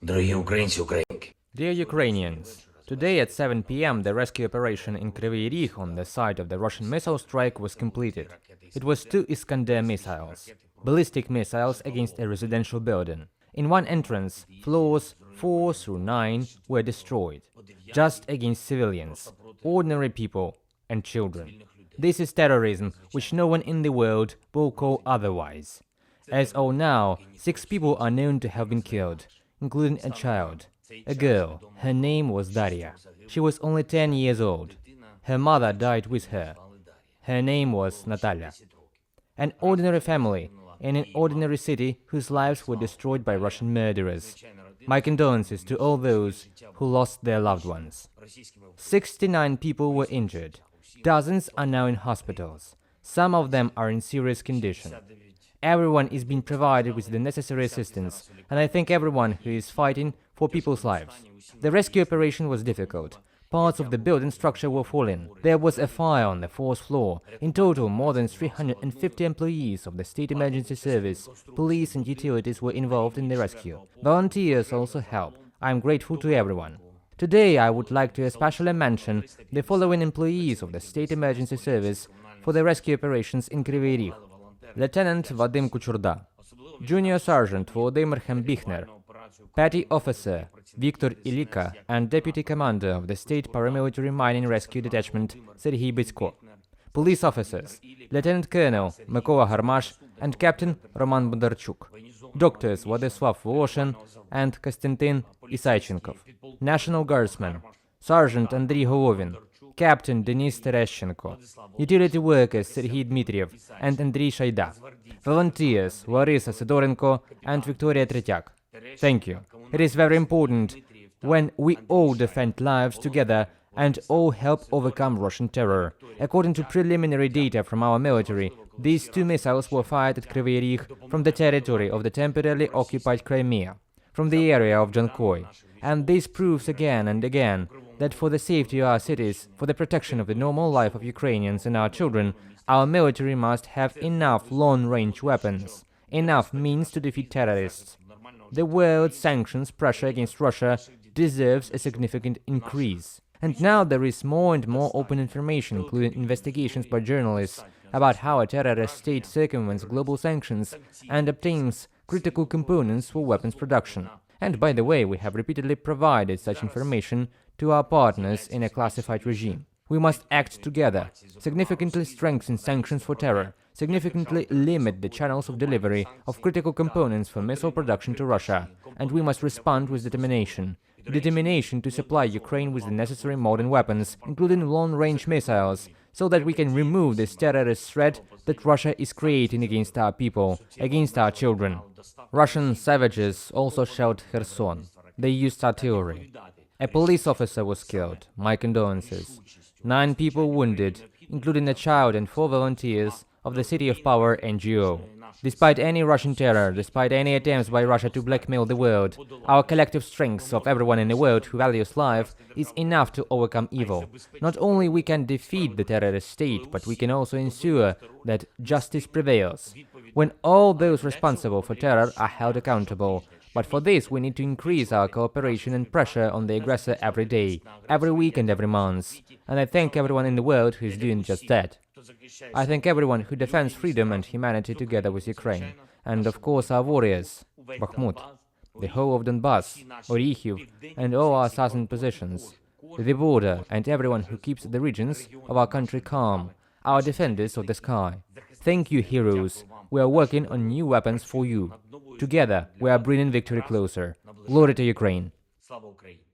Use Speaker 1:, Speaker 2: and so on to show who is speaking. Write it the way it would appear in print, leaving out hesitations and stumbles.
Speaker 1: Дорогі українці, українки.
Speaker 2: Dear Ukrainians, today at 7 p.m. the rescue operation in Kryvyi Rih on the site of the Russian missile strike was completed. It was 2 Iskander missiles, ballistic missiles against a residential building. In one entrance, floors 4 through 9 were destroyed, just against civilians, ordinary people and children. This is terrorism which no one in the world will call otherwise. As of now, 6 people are known to have been killed, including a child, a girl. Her name was Daria. She was only 10 years old. Her mother died with her. Her name was Natalia. An ordinary family in an ordinary city whose lives were destroyed by Russian murderers. My condolences to all those who lost their loved ones. 69 people were injured. Dozens are now in hospitals. Some of them are in serious condition. Everyone is being provided with the necessary assistance, and I thank everyone who is fighting for people's lives. The rescue operation was difficult. Parts of the building structure were falling. There was a fire on the 4th floor. In total, more than 350 employees of the State Emergency Service, police and utilities were involved in the rescue. Volunteers also helped. I am grateful to everyone. Today, I would like to especially mention the following employees of the State Emergency Service for the rescue operations in Kryvyi Rih. Lieutenant Vadim Kuchurda, Junior Sergeant Volodymyr Zelenskyy, Petty Officer Viktor Ilika, and Deputy Commander of the State Paramilitary Mining Rescue Detachment Serhiy Bitsko. Police Officers Lieutenant Colonel Mykola Harmash and Captain Roman Bondarchuk. Doctors Vladislav Voloshin and Konstantin Isaichenkov. National Guardsmen Sergeant Andriy Golovin, Captain Denis Tereshchenko, utility workers Serhiy Dmitriev and Andriy Shaida, volunteers Larisa Sidorenko and Victoria Tretyak. Thank you. It is very important when we all defend lives together and all help overcome Russian terror. According to preliminary data from our military, these 2 missiles were fired at Kryvyi Rih from the territory of the temporarily occupied Crimea, from the area of Jankoy. And this proves again and again that for the safety of our cities, for the protection of the normal life of Ukrainians and our children, our military must have enough long-range weapons, enough means to defeat terrorists. The world's sanctions pressure against Russia deserves a significant increase. And now there is more and more open information, including investigations by journalists, about how a terrorist state circumvents global sanctions and obtains critical components for weapons production. And by the way, we have repeatedly provided such information to our partners in a classified regime. We must act together, significantly strengthen sanctions for terror, significantly limit the channels of delivery of critical components for missile production to Russia, and we must respond with determination. Determination to supply Ukraine with the necessary modern weapons, including long-range missiles, so that we can remove this terrorist threat that Russia is creating against our people, against our children. Russian savages also shelled Kherson. They used artillery. A police officer was killed. My condolences. 9 people wounded, including a child and 4 volunteers of the City of Power NGO. Despite any Russian terror, despite any attempts by Russia to blackmail the world, our collective strength of everyone in the world who values life is enough to overcome evil. Not only we can defeat the terrorist state, but we can also ensure that justice prevails, when all those responsible for terror are held accountable. But for this, we need to increase our cooperation and pressure on the aggressor every day, every week and every month. And I thank everyone in the world who is doing just that. I thank everyone who defends freedom and humanity together with Ukraine. And of course our warriors, Bakhmut, the whole of Donbass, Orikhiv, and all our southern positions, the border, and everyone who keeps the regions of our country calm, our defenders of the sky. Thank you, heroes. We are working on new weapons for you. Together, we are bringing victory closer. Glory to Ukraine.
Speaker 1: Слава Україні!